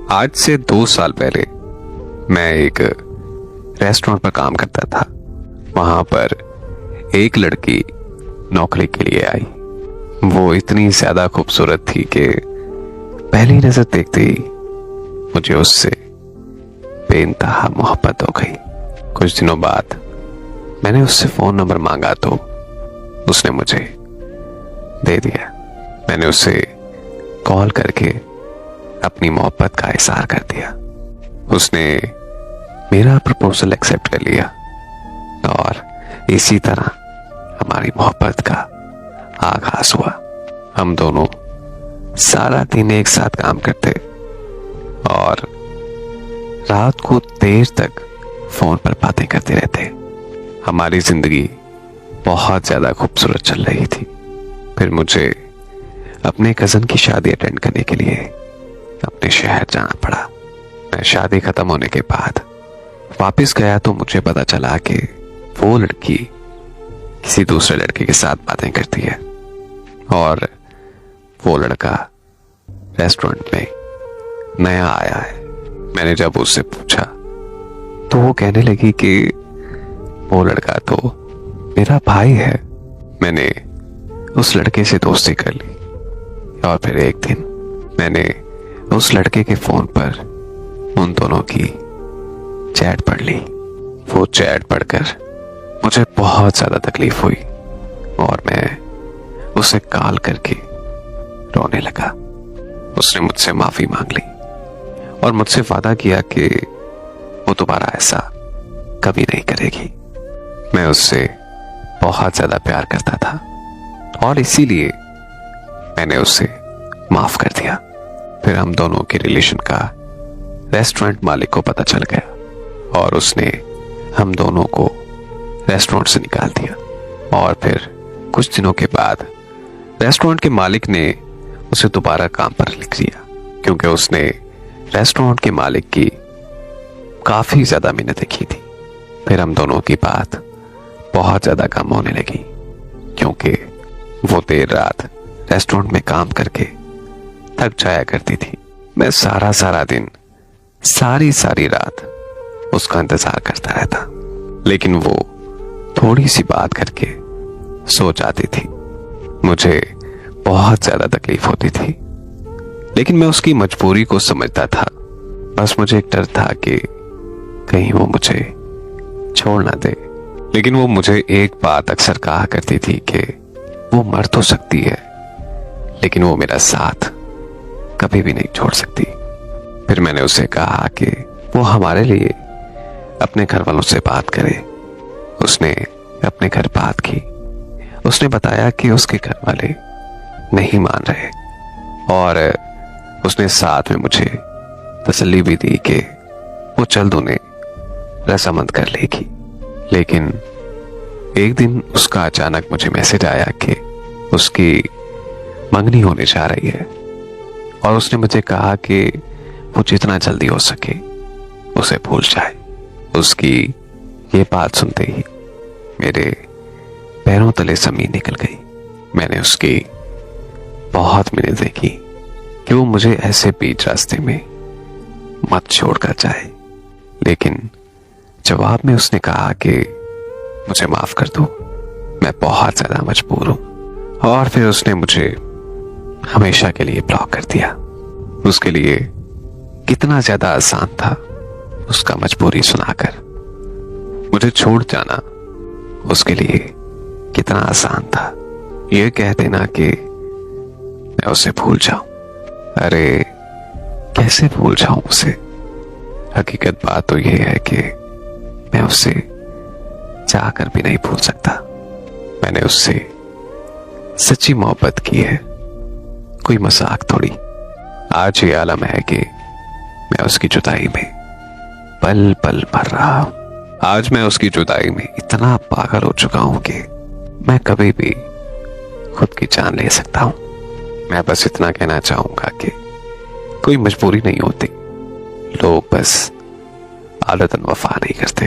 आज से 2 साल पहले मैं एक रेस्टोरेंट पर काम करता था। वहां पर एक लड़की नौकरी के लिए आई। वो इतनी ज्यादा खूबसूरत थी कि पहली नजर देखते ही मुझे उससे बेइंतहा मोहब्बत हो गई। कुछ दिनों बाद मैंने उससे फोन नंबर मांगा तो उसने मुझे दे दिया। मैंने उसे कॉल करके अपनी मोहब्बत का इज़हार कर दिया। उसने मेरा प्रपोजल एक्सेप्ट कर लिया और इसी तरह हमारी मोहब्बत का आगाज हुआ। हम दोनों सारा दिन एक साथ काम करते और रात को देर तक फोन पर बातें करते रहते। हमारी जिंदगी बहुत ज्यादा खूबसूरत चल रही थी। फिर मुझे अपने कजन की शादी अटेंड करने के लिए अपने शहर जाना पड़ा। मैं शादी खत्म होने के बाद वापस गया तो मुझे पता चला कि वो लड़की किसी दूसरे लड़के के साथ बातें करती है और वो लड़का रेस्टोरेंट में नया आया है। मैंने जब उससे पूछा तो वो कहने लगी कि वो लड़का तो मेरा भाई है। मैंने उस लड़के से दोस्ती कर ली और फिर एक दिन मैंने उस लड़के के फोन पर उन दोनों की चैट पढ़ ली। वो चैट पढ़कर मुझे बहुत ज्यादा तकलीफ हुई और मैं उसे कॉल करके रोने लगा। उसने मुझसे माफी मांग ली और मुझसे वादा किया कि वो दोबारा ऐसा कभी नहीं करेगी। मैं उससे बहुत ज्यादा प्यार करता था और इसीलिए मैंने उसे माफ कर दिया। फिर हम दोनों के रिलेशन का रेस्टोरेंट मालिक को पता चल गया और उसने हम दोनों को रेस्टोरेंट से निकाल दिया। और फिर कुछ दिनों के बाद रेस्टोरेंट के मालिक ने उसे दोबारा काम पर लिख दिया क्योंकि उसने रेस्टोरेंट के मालिक की काफी ज्यादा मिन्नतें की थी। फिर हम दोनों की बात बहुत ज्यादा कम होने लगी क्योंकि वो देर रात रेस्टोरेंट में काम करके थक जाया करती थी। मैं सारा दिन सारी रात उसका इंतजार करता रहता, लेकिन वो थोड़ी सी बात करके सो जाती थी। मुझे बहुत ज्यादा तकलीफ होती थी, लेकिन मैं उसकी मजबूरी को समझता था। बस मुझे एक डर था कि कहीं वो मुझे छोड़ ना दे। लेकिन वो मुझे एक बात अक्सर कहा करती थी कि वो मर तो सकती है लेकिन वो मेरा साथ कभी भी नहीं छोड़ सकती। फिर मैंने उसे कहा कि वो हमारे लिए अपने घर वालों से बात करे। उसने अपने घर बात की। उसने बताया कि उसके घर वाले नहीं मान रहे और उसने साथ में मुझे तसल्ली भी दी कि वो जल्द उन्हें रजामंद कर लेगी। लेकिन एक दिन उसका अचानक मुझे मैसेज आया कि उसकी मंगनी होने जा रही है और उसने मुझे कहा कि वो जितना जल्दी हो सके उसे भूल जाए। उसकी ये बात सुनते ही मेरे पैरों तले जमीन निकल गई। मैंने उसकी बहुत मिन्नतें की कि वो मुझे ऐसे बीच रास्ते में मत छोड़कर जाए, लेकिन जवाब में उसने कहा कि मुझे माफ कर दो, मैं बहुत ज्यादा मजबूर हूं। और फिर उसने मुझे हमेशा के लिए ब्लॉक कर दिया। उसके लिए कितना ज्यादा आसान था उसका मजबूरी सुनाकर। मुझे छोड़ जाना उसके लिए कितना आसान था ये कह देना कि मैं उसे भूल जाऊं। अरे कैसे भूल जाऊं उसे। हकीकत बात तो यह है कि मैं उससे चाहकर भी नहीं भूल सकता। मैंने उससे सच्ची मोहब्बत की है, कोई मजाक थोड़ी। आज ये आलम है कि मैं उसकी जुदाई में पल पल मर रहा हूं। आज मैं उसकी जुदाई में इतना पागल हो चुका हूं कि मैं कभी भी खुद की जान ले सकता हूं। मैं बस इतना कहना चाहूंगा कि कोई मजबूरी नहीं होती, लोग बस आदतन वफा नहीं करते।